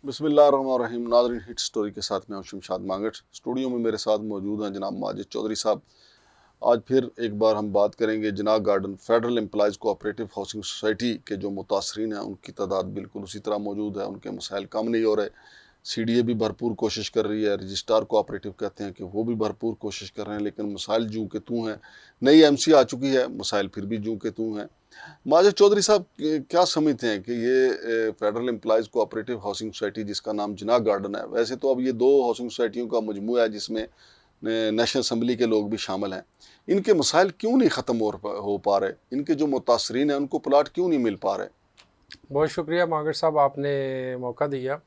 बिस्मिल्लाहिर्रहमानिर्रहीम। नाज़रीन, hit story के साथ मैं हूं शमशाद मांगट। स्टूडियो में मेरे साथ मौजूद हैं जनाब माजिद चौधरी साहब। आज फिर एक बार हम बात करेंगे Jinnah garden federal employees cooperative housing society के जो मुतासरीन हैं उनकी तादाद बिल्कुल उसी तरह मौजूद है, उनके मसाइल कम नहीं हो रहे। CDA भी भरपूर कोशिश कर रही है, रजिस्ट्रार कोऑपरेटिव कहते हैं कि वो भी भरपूर कोशिश कर रहे हैं, लेकिन मसाइल जूं के तूं हैं। नई MC आ चुकी है, मसाइल फिर भी जूं के तूं हैं। माजिद चौधरी साहब क्या समझते हैं कि ये federal employees cooperative housing society जिसका नाम जिनाह गार्डन है, वैसे तो अब ये दो हाउसिंग सोसाइटियों का मजमूआ है जिसमें नेशनल असम्बली के लोग भी शामिल हैं, इनके मसाइल क्यों नहीं ख़त्म हो पा रहे? इनके जो मुतासरीन हैं उनको प्लाट क्यों नहीं मिल पा रहे? बहुत शुक्रिया मांगट साहब, आपने मौका दिया।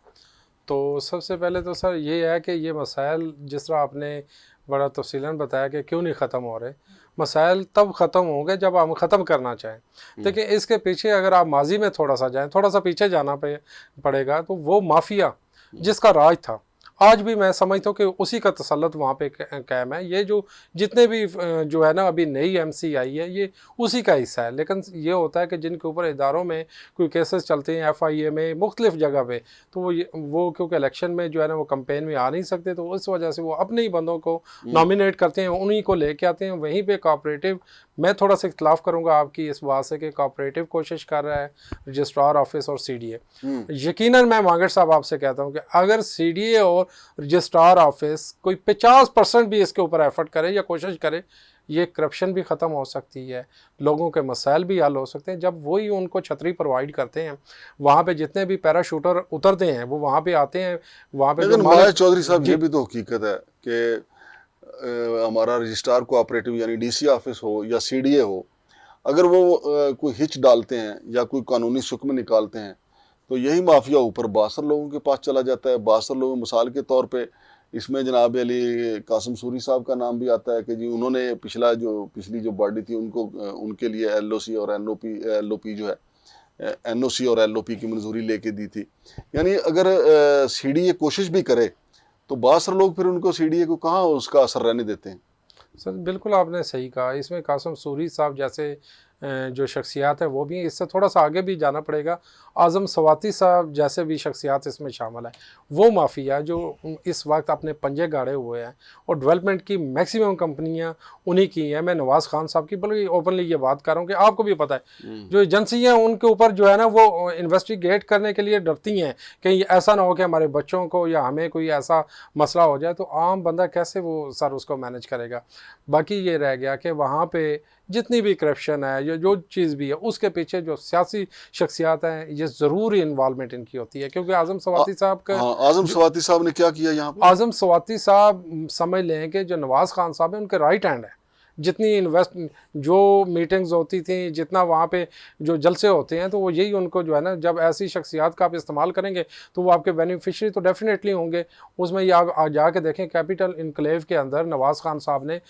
तो सबसे पहले तो सर ये है कि ये मसाइल जिस तरह आपने बड़ा तफसीलन बताया कि क्यों नहीं ख़त्म हो रहे, मसाइल तब ख़त्म होंगे जब हम ख़त्म करना चाहें। देखिए, इसके पीछे अगर आप माजी में थोड़ा सा जाएं, थोड़ा सा पीछे जाना पड़ेगा, तो वो माफिया जिसका राज था, आज भी मैं समझता हूँ कि उसी का तसल्लुत वहाँ पे कायम है। ये जो जितने भी जो है ना अभी नई MC आई है, ये उसी का हिस्सा है। लेकिन ये होता है कि जिनके ऊपर इदारों में कोई केसेस चलते हैं, FIA में, मुख्तलिफ जगह पे, तो वो क्योंकि इलेक्शन में जो है ना वो कंपेन में आ नहीं सकते, तो उस वजह से वो अपने ही बंदों को नॉमिनेट करते हैं, उन्हीं को लेके आते हैं। वहीं पे कोऑपरेटिव, मैं थोड़ा सा इख्तलाफ करूँगा आपकी इस बात से कि कोऑपरेटिव कोशिश कर रहा है, रजिस्ट्रार ऑफिस और CDA। यकीनन मैं मांगट साहब आपसे कहता हूँ कि अगर CDA और रजिस्ट्रार ऑफिस कोई 50% भी इसके ऊपर एफर्ट करे या कोशिश करे, ये करप्शन भी ख़त्म हो सकती है, लोगों के मसाइल भी हल हो सकते हैं। जब वही उनको छतरी प्रोवाइड करते हैं, वहाँ पे जितने भी पैराशूटर उतरते हैं वो वहाँ पे आते हैं, वहाँ पे जो लेकिन माजिद मालिक चौधरी साहब, जी ये भी तो हकीकत है कि हमारा रजिस्ट्रार कोऑपरेटिव यानी DC ऑफिस हो या CDA हो, अगर वो कोई हिच डालते हैं या कोई कानूनी सुकम निकालते हैं, तो यही माफिया ऊपर बासर लोगों के पास चला जाता है। बासर लोग मिसाल के तौर पे इसमें जनाब अली कासिम सूरी साहब का नाम भी आता है कि जी उन्होंने पिछली जो बॉडी थी उनको उनके लिए LOC और LOP जो है NOC और LOP की मंजूरी लेके दी थी। यानी अगर CDA कोशिश भी करे तो बासर लोग फिर उनको CDA को कहाँ उसका असर रहने देते हैं। सर बिल्कुल आपने सही कहा। इसमें कासिम सूरी साहब जैसे जो शख्सियात है वो भी, इससे थोड़ा सा आगे भी जाना पड़ेगा, आज़म सवाती साहब जैसे भी शख्सियात इसमें शामिल है। वो माफिया जो इस वक्त अपने पंजे गाड़े हुए हैं, और डेवलपमेंट की मैक्सिमम कंपनियां उन्हीं की हैं। मैं नवाज़ खान साहब की बल्कि ओपनली ये बात कर रहा हूँ कि आपको भी पता है, जो एजेंसियाँ उनके ऊपर जो है ना वो इन्वेस्टिगेट करने के लिए डरती हैं, कहीं ऐसा ना हो कि हमारे बच्चों को या हमें कोई ऐसा मसला हो जाए, तो आम बंदा कैसे वो सर उसको मैनेज करेगा। बाकी ये रह गया कि वहाँ पे जितनी भी करप्शन है या जो चीज़ भी है, उसके पीछे जो सियासी शख्सियात हैं, ये ज़रूरी इन्वॉल्वमेंट इनकी होती है। क्योंकि आज़म सवाती साहब का, हाँ, आज़म सवाती साहब ने क्या किया यहाँ पे? आज़म सवाती साहब समझ लें कि जो नवाज़ खान साहब हैं उनके राइट हैंड है। जितनी जो मीटिंग्स होती थी, जितना वहाँ पे जो जलसे होते हैं, तो वो यही उनको जो है ना, जब ऐसी शख्सियात का आप इस्तेमाल करेंगे तो वो आपके बेनिफिशरी तो डेफिनेटली होंगे उसमें। ये आप जाके देखें, कैपिटल इनक्लेव के अंदर नवाज़ खान साहब ने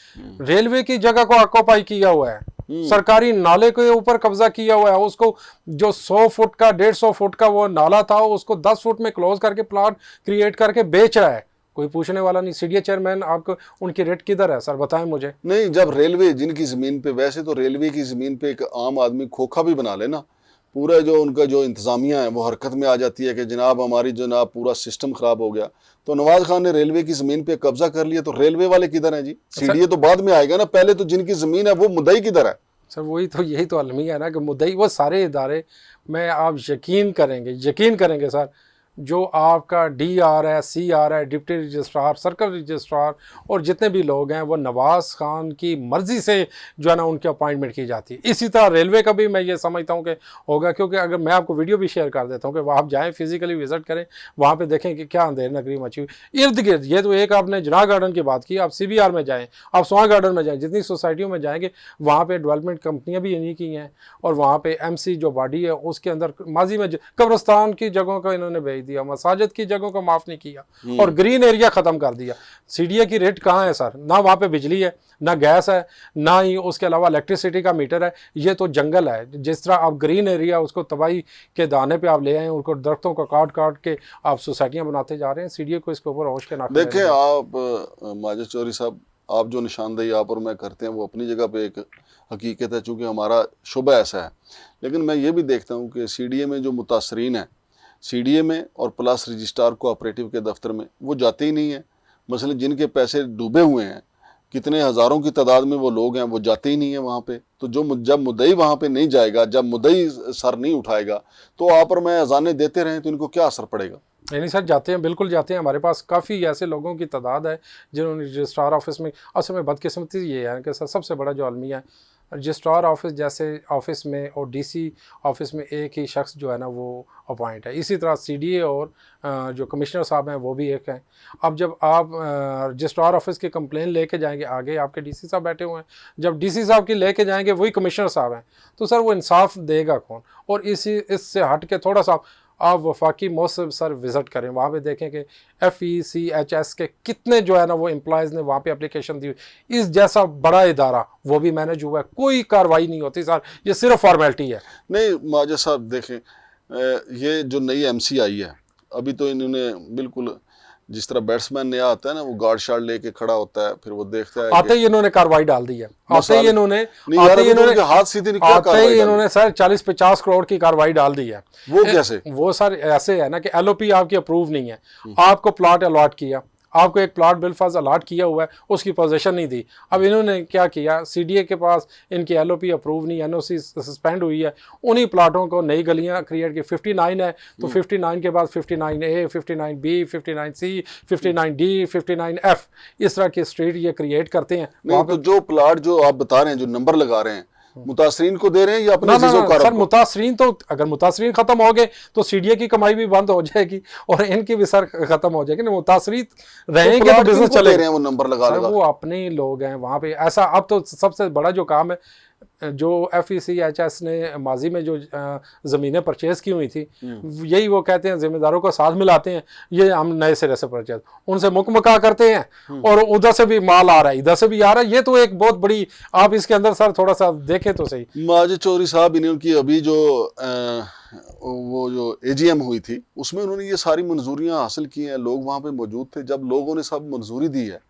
रेलवे की जगह को ऑक्यूपाई किया हुआ है, सरकारी नाले के ऊपर कब्जा किया हुआ है। उसको जो 100 फुट का 150 फुट का वो नाला था, उसको 10 फुट में क्लोज करके प्लाट क्रिएट करके बेच रहा है। कोई पूछने वाला नहीं। CDA चेयरमैन, आपको उनकी रेट किधर है सर, बताएं मुझे। नहीं, जब रेलवे जिनकी ज़मीन पे, वैसे तो रेलवे की ज़मीन पे एक आम आदमी खोखा भी बना लेना, पूरा जो उनका जो इंतज़ामिया है वो हरकत में आ जाती है कि जनाब हमारी जनाब पूरा सिस्टम ख़राब हो गया। तो नवाज़ खान ने रेलवे की ज़मीन पे कब्जा कर लिया, तो रेलवे वाले किधर हैं जी? CDA तो बाद में आएगा ना, पहले तो जिनकी ज़मीन है वो मुद्दई किधर है? सर वही तो, यही तो अलमिया है ना कि मुद्दई वो सारे इदारे, मैं आप यकीन करेंगे सर, जो आपका DR है, CR है, डिप्टी रजिस्ट्रार, सर्कल रजिस्ट्रार, और जितने भी लोग हैं वो नवाज़ खान की मर्ज़ी से जो है ना उनकी अपॉइंटमेंट की जाती है। इसी तरह रेलवे का भी मैं ये समझता हूँ कि होगा। क्योंकि अगर मैं आपको वीडियो भी शेयर कर देता हूँ कि वहाँ आप जाएँ, फिजिकली विजिट करें, वहाँ पे देखें कि क्या अंधेर नगरी मची हुई इर्द गिर्द। ये तो एक आपने जिनाह गार्डन की बात की, आप CBR में जाएँ, आप स्वां गार्डन में जाएँ, जितनी सोसाइटियों में जाएंगे वहाँ पे डेवलपमेंट कंपनियाँ भी इन्हीं की हैं। और वहाँ पे MC जो बॉडी है उसके अंदर माजी में कब्रस्तान की जगहों को इन्होंने भेज दिया, मसाजिद की जगहों को माफ़ नहीं किया, और ग्रीन एरिया ख़त्म कर दिया। CDA की रेट कहाँ है सर? ना वहाँ पे बिजली है, ना गैस है, ना ही उसके अलावा इलेक्ट्रिसिटी का मीटर है। ये तो जंगल है। जिस तरह आप ग्रीन एरिया उसको तबाही के दाने पे आप ले आए, उनको दरख्तों को काट काट के आप सोसाइटियाँ बनाते जा रहे हैं। CDA को इसके ऊपर होश के नाखुन देखें रहने आप माजिद चौधरी साहब, आप जो निशानदेही आप और मैं करते हैं वो अपनी जगह पे एक हकीकत है, चूँकि हमारा शुबा ऐसा है। लेकिन मैं ये भी देखता हूँ कि CDA में जो मुतासरीन हैं सीडीए में और प्लस रजिस्ट्रार कोऑपरेटिव के दफ्तर में वो जाते ही नहीं है। मसलन जिनके पैसे डूबे हुए हैं, कितने हज़ारों की तादाद में वो लोग हैं, वो जाते ही नहीं है वहाँ पे। तो जब मुद्दई वहाँ पे नहीं जाएगा, जब मुद्दई सर नहीं उठाएगा, तो आप और मैं अजानें देते रहें तो इनको क्या असर पड़ेगा? नहीं सर, जाते हैं, बिल्कुल जाते हैं। हमारे पास काफ़ी ऐसे लोगों की तादाद है जिन्होंने रजिस्ट्रार ऑफिस में, असल में बदकिस्मती ये है कि सर सबसे बड़ा जो अलमिया है, रजिस्ट्रार ऑफिस जैसे ऑफिस में और डीसी ऑफिस में एक ही शख्स जो है ना वो अपॉइंट है। इसी तरह सीडीए और जो कमिश्नर साहब हैं वो भी एक हैं। अब जब आप रजिस्ट्रार ऑफिस की कंप्लेन लेके जाएंगे, आगे आपके डीसी साहब बैठे हुए हैं, जब डीसी साहब की लेके जाएंगे वही कमिश्नर साहब हैं, तो सर वो इंसाफ देगा कौन? और इससे हट के थोड़ा सा आप वफाकी मौसम सर विज़िट करें, वहाँ पे देखें कि FECHS के कितने जो है ना वो एम्प्लॉयज़ ने वहाँ पे एप्लीकेशन दी हुई। इस जैसा बड़ा इदारा वो भी मैनेज हुआ है, कोई कार्रवाई नहीं होती सर, ये सिर्फ फॉर्मेलिटी है। नहीं माजा साहब देखें, ये जो नई MC आई है, अभी तो इन्होंने बिल्कुल जिस तरह बैट्समैन नया आता है ना, वो गार्ड शार्ड लेके खड़ा होता है, फिर वो देखता है आते ही इन्होंने कार्रवाई डाल दी है, आते ही इन्होंने हाथ सीधे नहीं, आते ही इन्होंने सर 40-50 करोड़ की कार्रवाई डाल दी है। वो कैसे? वो सर ऐसे है ना कि LOP आपकी अप्रूव नहीं है, आपको प्लॉट अलॉट किया, आपको एक प्लॉट बिलफर्ज अलॉट किया हुआ है, उसकी पोजीशन नहीं दी। अब इन्होंने क्या किया, CDA के पास इनकी LOP अप्रूव नहीं, NOC सस्पेंड हुई है, उन्हीं प्लाटों को नई गलियां क्रिएट की। 59 है तो 59 के बाद 59A, 59B, 59C, 59D, 59F, इस तरह की स्ट्रीट ये क्रिएट करते हैं। नहीं तो जो प्लाट जो आप बता रहे हैं, जो नंबर लगा रहे हैं, मुतासरीन को दे रहे हैं या अपने चीजों का? सर मुतासरीन तो, अगर मुतासरीन खत्म हो गए तो CDA की कमाई भी बंद हो जाएगी और इनकी भी सर खत्म हो जाएगी ना। मुतासरीन रहेंगे तो बिजनेस चलेगा। वो नंबर लगा वो अपने लोग हैं वहाँ पे। ऐसा अब तो सबसे बड़ा जो काम है, जो FECHS ने माजी में जो ज़मीनें परचेज़ की हुई थी, यही वो कहते हैं ज़िम्मेदारों को साथ मिलाते हैं, ये हम नए सिरे से परचेज़ उनसे मुकमका करते हैं और उधर से भी माल आ रहा है, इधर से भी आ रहा है। ये तो एक बहुत बड़ी, आप इसके अंदर सर थोड़ा सा देखें तो सही। माजिद चौधरी साहब इनकी अभी जो वो जो AGM हुई थी, उसमें उन्होंने ये सारी मंजूरियां हासिल की हैं, लोग वहाँ पे मौजूद थे। जब लोगों ने सब मंजूरी दी है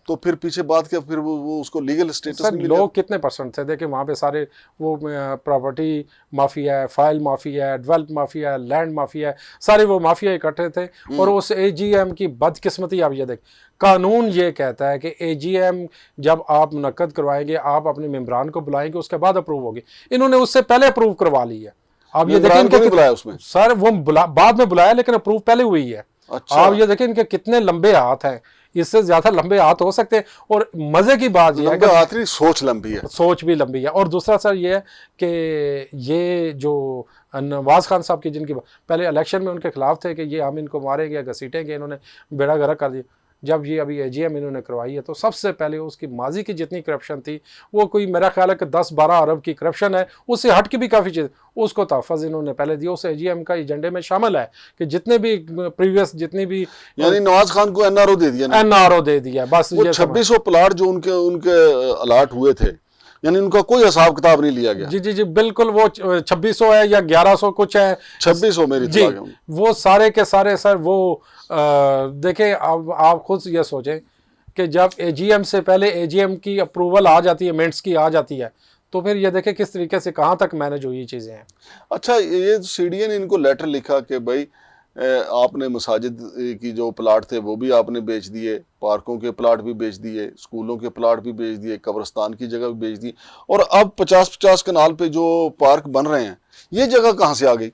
तो फिर पीछे बात क्या, फिर वो उसको लीगल स्टेटस सर लोग कितने परसेंट थे? देखिए वहाँ पे सारे वो प्रॉपर्टी माफिया है, फाइल माफिया है, डेवलप माफिया है, लैंड माफिया है, सारे वो माफिया इकट्ठे थे। और उस AGM की बदकिस्मती आप ये देख, कानून ये कहता है कि AGM जब आप मुनक्कद करवाएंगे, आप अपने मेम्बरान को बुलाएंगे, उसके बाद अप्रूव होगी। इन्होंने उससे पहले अप्रूव करवा ली है। आप ये देखें इनको बुलाया उसमें, सर वो बाद में बुलाया लेकिन अप्रूव पहले हुई है। अच्छा। आप ये देखें इनके कितने लंबे हाथ हैं, इससे ज्यादा लंबे हाथ हो सकते हैं। और मजे की बात यह है कि सोच लंबी है, सोच भी लंबी है। और दूसरा सर ये है कि ये जो नवाज खान साहब की, जिनकी पहले इलेक्शन में उनके खिलाफ थे कि ये हम इनको मारेंगे, घसीटेंगे, इन्होंने बेड़ा गर्क कर दिया। जब ये अभी AGM इन्होंने करवाई है तो सबसे पहले उसकी माजी की जितनी करप्शन थी, वो कोई मेरा ख्याल है कि 10-12 अरब की करप्शन है, उससे हट के भी काफ़ी चीज़, उसको तहफ़्फ़ुज़ इन्होंने पहले दिया। उस AGM का एजेंडे में शामिल है कि जितने भी प्रीवियस जितनी भी, यानी नवाज खान को NRO दे दिया, NRO दे दिया बस। 2600 प्लाट जो उनके अलाट हुए थे, यानी उनका कोई हिसाब किताब नहीं लिया गया। जी बिल्कुल। वो 2600 है या 1100 कुछ है, 2600 मेरी जी, वो सारे के सारे सर वो देखें। अब आप खुद ये सोचें कि जब AGM से पहले AGM की अप्रूवल आ जाती है, मिनट्स की आ जाती है, तो फिर ये देखें किस तरीके से कहाँ तक मैनेज हुई चीज़ें हैं। अच्छा, ये CDA ने इनको लेटर लिखा कि भाई आपने मसाजिद की जो प्लाट थे वो भी आपने बेच दिए, पार्कों के प्लाट भी बेच दिए, स्कूलों के प्लाट भी बेच दिए, कब्रिस्तान की जगह भी बेच दी, और अब 50-50 कनाल पे जो पार्क बन रहे हैं, ये जगह कहाँ से आ गई?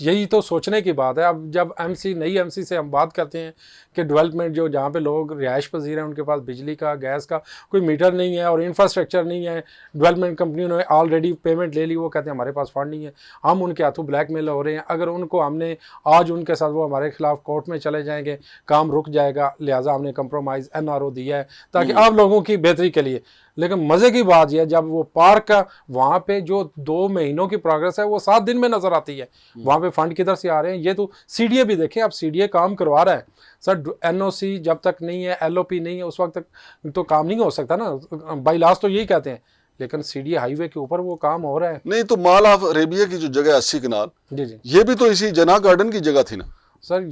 यही तो सोचने की बात है। अब जब नई MC से हम बात करते हैं कि डेवलपमेंट जो जहाँ पे लोग रिहाइश पजीर हैं, उनके पास बिजली का, गैस का कोई मीटर नहीं है और इंफ्रास्ट्रक्चर नहीं है, डेवलपमेंट कंपनियों ने ऑलरेडी पेमेंट ले ली, वो कहते हैं हमारे पास फंड नहीं है, हम उनके हाथों ब्लैकमेल हो रहे हैं। अगर उनको हमने आज उनके साथ, वो हमारे खिलाफ कोर्ट में चले जाएंगे, काम रुक जाएगा, लिहाजा हमने कंप्रोमाइज़ NRO दिया है ताकि आप लोगों की बेहतरी के लिए। लेकिन मज़े की बात यह, जब वो पार्क का वहाँ पे जो 2 महीनों की प्रोग्रेस है वो 7 दिन में नज़र आती है, वहाँ पे फंड किधर से आ रहे हैं? ये तो CDA भी देखें, अब CDA काम करवा रहा है सर। NOC जब तक नहीं है, LOP नहीं है, उस वक्त तक तो काम नहीं हो सकता ना, बाई लास्ट तो यही कहते हैं। लेकिन CDA हाईवे के ऊपर वो काम हो रहा है। नहीं तो माल ऑफ अरेबिया की जो जगह 80 कनाल, जी, ये भी तो इसी जना गार्डन की जगह थी ना सर।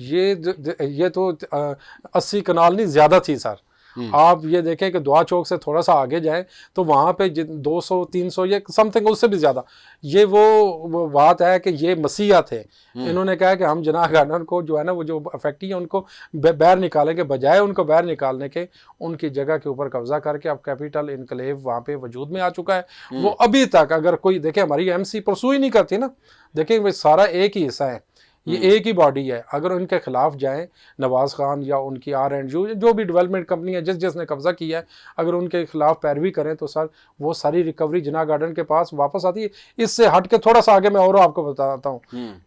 ये तो 80 कनाल नहीं, ज़्यादा थी सर। आप ये देखें कि दुआ चौक से थोड़ा सा आगे जाएं तो वहाँ पे 200-300 ये समथिंग उससे भी ज़्यादा, ये वो बात है कि ये मसीहा थे। इन्होंने कहा कि हम जिनाह गार्डन को जो है ना, वो जो अफेक्टी है उनको बाहर निकालें के बजाय उनको बाहर निकालने के उनकी जगह के ऊपर कब्जा करके अब कैपिटल इनकलेव वहाँ पे वजूद में आ चुका है। वो अभी तक अगर कोई देखे, हमारी एमसी परसू ही नहीं करती ना, देखें वो सारा एक ही हिस्सा है, ये एक ही बॉडी है। अगर उनके खिलाफ जाएं नवाज खान या उनकी R&U जो भी डेवलपमेंट कंपनी है जिसने कब्जा किया है, अगर उनके खिलाफ पैरवी करें तो सर वो सारी रिकवरी जिनाह गार्डन के पास वापस आती है। इससे हट के थोड़ा सा आगे मैं और आपको बताता हूँ,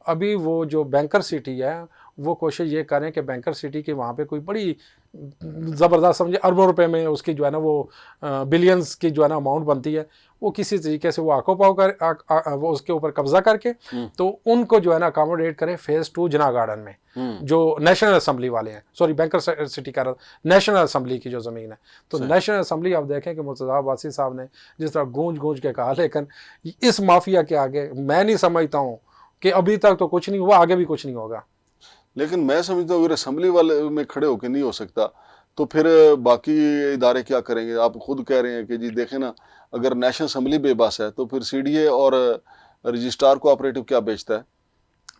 अभी वो जो बैंकर सिटी है वो कोशिश ये करें कि बैंकर सिटी के वहाँ पे कोई बड़ी ज़बरदस्त समझे अरबों रुपए में उसकी जो है ना वो बिलियंस की जो है ना अमाउंट बनती है, वो किसी तरीके से वो आकोपाव कर वो उसके ऊपर कब्जा करके तो उनको जो है ना अकोमोडेट करें फेज़ 2 जिनाह गार्डन में जो नेशनल असेंबली वाले हैं, सॉरी बैंकर सिटी का नेशनल असेंबली की जो ज़मीन है। तो नेशनल असेंबली आप देखें कि मुर्तज़ा अब्बासी साहब ने जिस तरह गूंज के कहा, लेकिन इस माफिया के आगे मैं नहीं समझता हूँ कि अभी तक तो कुछ नहीं हुआ, आगे भी कुछ नहीं होगा। लेकिन मैं समझता हूँ अगर असेंबली वाले में खड़े होकर नहीं हो सकता तो फिर बाकी इदारे क्या करेंगे? आप खुद कह रहे हैं कि जी देखें ना, अगर नेशनल असेंबली बेबस है तो फिर CDA और रजिस्ट्रार कोऑपरेटिव क्या बेचता है?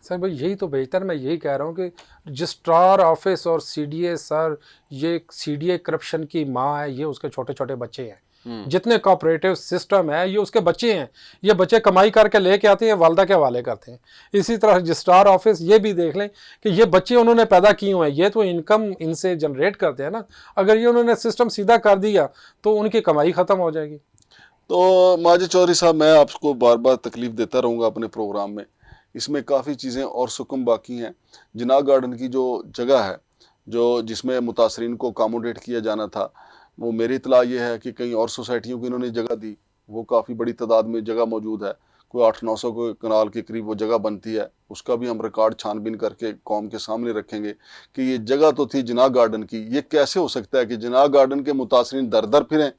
सर भाई यही तो बेहतर, मैं यही कह रहा हूँ कि रजिस्ट्रार ऑफिस और CDA सर, ये CDA करप्शन की माँ है, ये उसके छोटे छोटे बच्चे हैं। जितने कोऑपरेटिव सिस्टम है ये उसके बच्चे हैं, ये बच्चे कमाई करके लेके आते हैं, वालदा के हवाले करते हैं। इसी तरह रजिस्ट्रार ऑफिस ये भी देख लें कि ये बच्चे उन्होंने पैदा किए हुए हैं, ये तो इनकम इनसे जनरेट करते हैं ना। अगर ये उन्होंने सिस्टम सीधा कर दिया तो उनकी कमाई ख़त्म हो जाएगी। तो माजिद चौधरी साहब, मैं आपको बार बार तकलीफ देता रहूँगा अपने प्रोग्राम में, इसमें काफ़ी चीज़ें और सुकम बाकी हैं। जिनाह गार्डन की जो जगह है जो जिसमें मुतासरीन को अकोमोडेट किया जाना था, वो मेरी इतला ये है कि कई और सोसाइटियों को इन्होंने जगह दी, वो काफ़ी बड़ी तादाद में जगह मौजूद है, कोई 800-900 कनाल के करीब वो जगह बनती है। उसका भी हम रिकॉर्ड छानबीन करके कौम के सामने रखेंगे कि ये जगह तो थी जिनाह गार्डन की। ये कैसे हो सकता है कि जिनाह गार्डन के मुतासरीन दर दर फिरें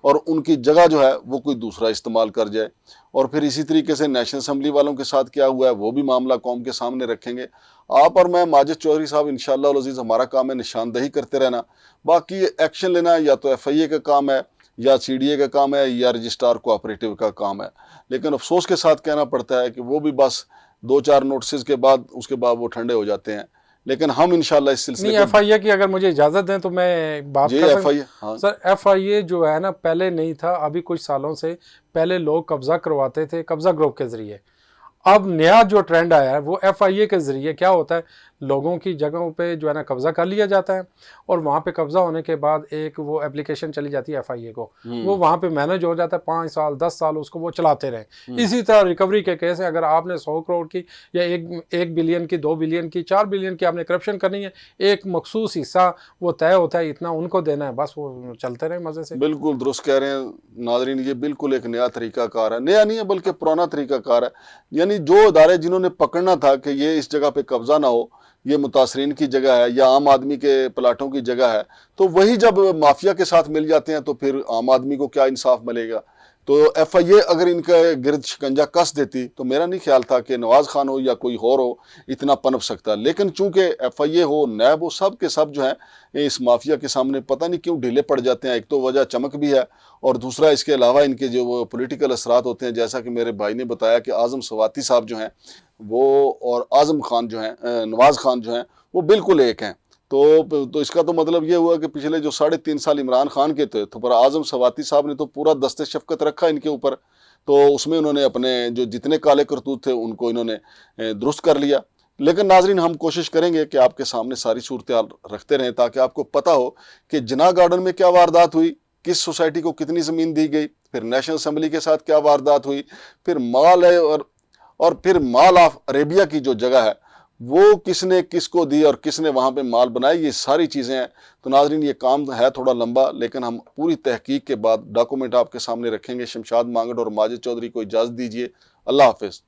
और उनकी जगह जो है वो कोई दूसरा इस्तेमाल कर जाए? और फिर इसी तरीके से नेशनल असेंबली वालों के साथ क्या हुआ है वो भी मामला कौम के सामने रखेंगे। आप और मैं माजिद चौधरी साहब, इंशाअल्लाह अज़ीज़, हमारा काम है निशानदही करते रहना, बाकी एक्शन लेना या तो FIA का काम है या CDA का काम है या रजिस्ट्रार कोऑपरेटिव का काम है। लेकिन अफसोस के साथ कहना पड़ता है कि वो भी बस 2-4 नोटिस के बाद उसके बाद वो ठंडे हो जाते हैं। लेकिन हम इंशाल्लाह इस सिलसिले नहीं, FIA की अगर मुझे इजाज़त दें तो मैं बात जी, कर FIA, हाँ सर, FIA जो है ना पहले नहीं था, अभी कुछ सालों से पहले लोग कब्जा करवाते थे कब्जा ग्रुप के ज़रिए। अब नया जो ट्रेंड आया है वो FIA के ज़रिए क्या होता है, लोगों की जगहों पे जो है ना कब्ज़ा कर लिया जाता है और वहाँ पे कब्ज़ा होने के बाद एक वो एप्लीकेशन चली जाती है FIA को, वो वहाँ पे मैनेज हो जाता है, 5 साल 10 साल उसको वो चलाते रहें। इसी तरह रिकवरी के केस है, अगर आपने 100 करोड़ की या 1 बिलियन की, 2 बिलियन की, 4 बिलियन की आपने करप्शन करनी है, एक मखसूस हिस्सा वो तय होता है, इतना उनको देना है, बस वो चलते रहे मज़े से। बिल्कुल दुरुस्त कह रहे हैं नाजरीन, ये बिल्कुल एक नया तरीकाकार है, नया नहीं है बल्कि पुराना तरीकाकार है। यानी जो अदारे जिन्होंने पकड़ना था कि ये इस जगह पे कब्जा ना हो, ये मुतासरीन की जगह है या आम आदमी के प्लाटों की जगह है, तो वही जब माफिया के साथ मिल जाते हैं तो फिर आम आदमी को क्या इंसाफ मिलेगा? तो FIA अगर इनका गिरद शिकंजा कस देती तो मेरा नहीं ख्याल था कि नवाज खान हो या कोई और हो इतना पनप सकता। लेकिन चूंकि FIA हो, नैब हो, सब के सब जो हैं इस माफिया के सामने पता नहीं क्यों ढीले पड़ जाते हैं। एक तो वजह चमक भी है और दूसरा इसके अलावा इनके जो वो पोलिटिकल असरात होते हैं, जैसा कि मेरे भाई ने बताया कि आज़म सवाती साहब जो हैं वो और आज़म खान जो हैं, नवाज खान जो हैं, वो बिल्कुल एक हैं। तो इसका तो मतलब ये हुआ कि पिछले जो 3.5 साल इमरान खान के थे तो पर आज़म सवाती साहब ने तो पूरा दस्ते शफकत रखा इनके ऊपर, तो उसमें उन्होंने अपने जो जितने काले करतूत थे उनको इन्होंने दुरुस्त कर लिया। लेकिन नाजरीन, हम कोशिश करेंगे कि आपके सामने सारी सूरत हाल रखते रहें ताकि आपको पता हो कि जिनाह गार्डन में क्या वारदात हुई, किस सोसाइटी को कितनी ज़मीन दी गई, फिर नेशनल असेंबली के साथ क्या वारदात हुई, फिर माल है और फिर माल ऑफ अरेबिया की जो जगह है वो किसने किसको दी और किसने वहाँ पे माल बनाए, ये सारी चीज़ें हैं। तो नाजरीन, ये काम है थोड़ा लंबा, लेकिन हम पूरी तहकीक के बाद डॉक्यूमेंट आपके सामने रखेंगे। शमशाद मांगड़ और माजिद चौधरी को इजाज़त दीजिए। अल्लाह हाफिज़।